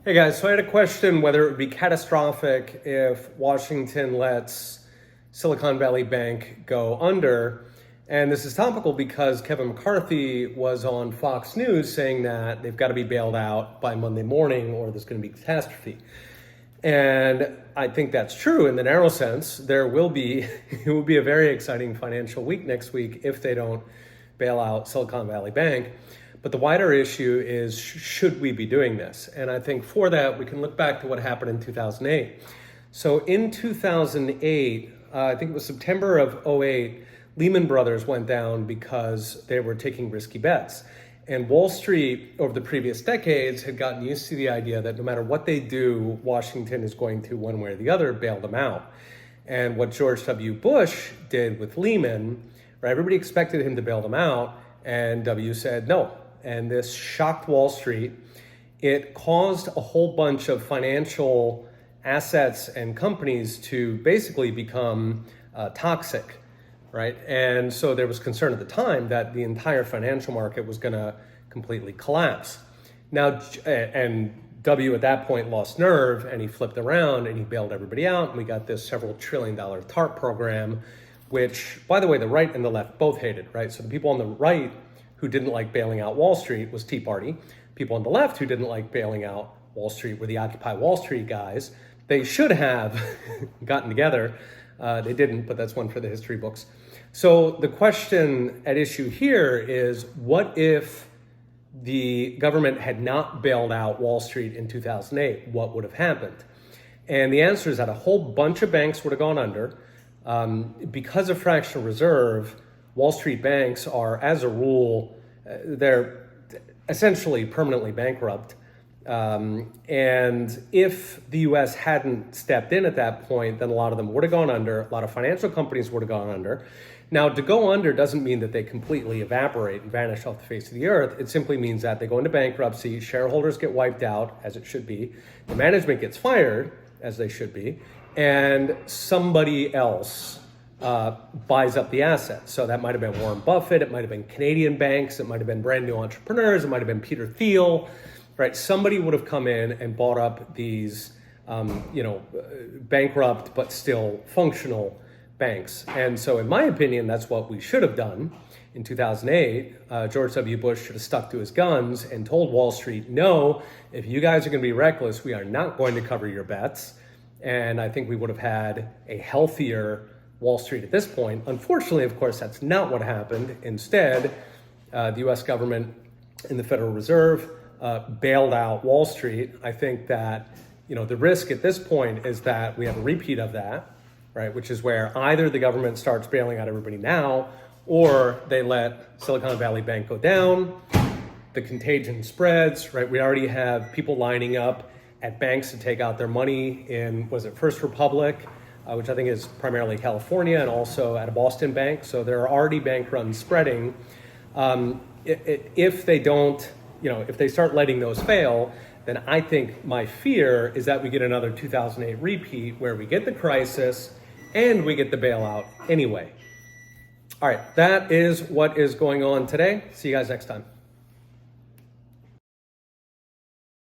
Hey guys, so I had a question whether it would be catastrophic if Washington lets Silicon Valley Bank go under. And this is topical because Kevin McCarthy was on Fox News saying that they've got to be bailed out by Monday morning or there's going to be catastrophe. And I think that's true in the narrow sense. It will be a very exciting financial week next week if they don't bail out Silicon Valley Bank. But the wider issue is, should we be doing this? And I think for that, we can look back to what happened in 2008. So in 2008, I think it was September of 2008, Lehman Brothers went down because they were taking risky bets. And Wall Street, over the previous decades, had gotten used to the idea that no matter what they do, Washington is going to, one way or the other, bail them out. And what George W. Bush did with Lehman, right, everybody expected him to bail them out, and W said no. And this shocked Wall Street. It caused a whole bunch of financial assets and companies to basically become toxic, right? And so there was concern at the time that the entire financial market was going to completely collapse. Now, and W at that point lost nerve and he flipped around and he bailed everybody out. And we got this several $1 trillion TARP program, which, by the way, the right and the left both hated, right? So the people on the right who didn't like bailing out Wall Street was Tea Party. People on the left who didn't like bailing out Wall Street were the Occupy Wall Street guys. They should have gotten together. They didn't, but that's one for the history books. So the question at issue here is, what if the government had not bailed out Wall Street in 2008? What would have happened? And the answer is that a whole bunch of banks would have gone under. Because of fractional reserve, Wall Street banks are, as a rule, they're essentially permanently bankrupt. And if the U.S. hadn't stepped in at that point, then a lot of them would have gone under. A lot of financial companies would have gone under. Now, to go under doesn't mean that they completely evaporate and vanish off the face of the earth. It simply means that they go into bankruptcy, shareholders get wiped out, as it should be, the management gets fired, as they should be, and somebody else buys up the assets. So that might have been Warren Buffett, it might have been Canadian banks, it might have been brand new entrepreneurs, it might have been Peter Thiel, right? Somebody would have come in and bought up these, bankrupt but still functional banks. And so in my opinion, that's what we should have done in 2008. George W. Bush should have stuck to his guns and told Wall Street, no, if you guys are going to be reckless, we are not going to cover your bets. And I think we would have had a healthier Wall Street at this point. Unfortunately, of course, that's not what happened. Instead, the U.S. government and the Federal Reserve bailed out Wall Street. I think that, the risk at this point is that we have a repeat of that, right? Which is where either the government starts bailing out everybody now, or they let Silicon Valley Bank go down, the contagion spreads, right? We already have people lining up at banks to take out their money in, was it First Republic, which I think is primarily California, and also at a Boston bank. So there are already bank runs spreading. If they don't, if they start letting those fail, then I think my fear is that we get another 2008 repeat where we get the crisis and we get the bailout anyway. All right, that is what is going on today. See you guys next time.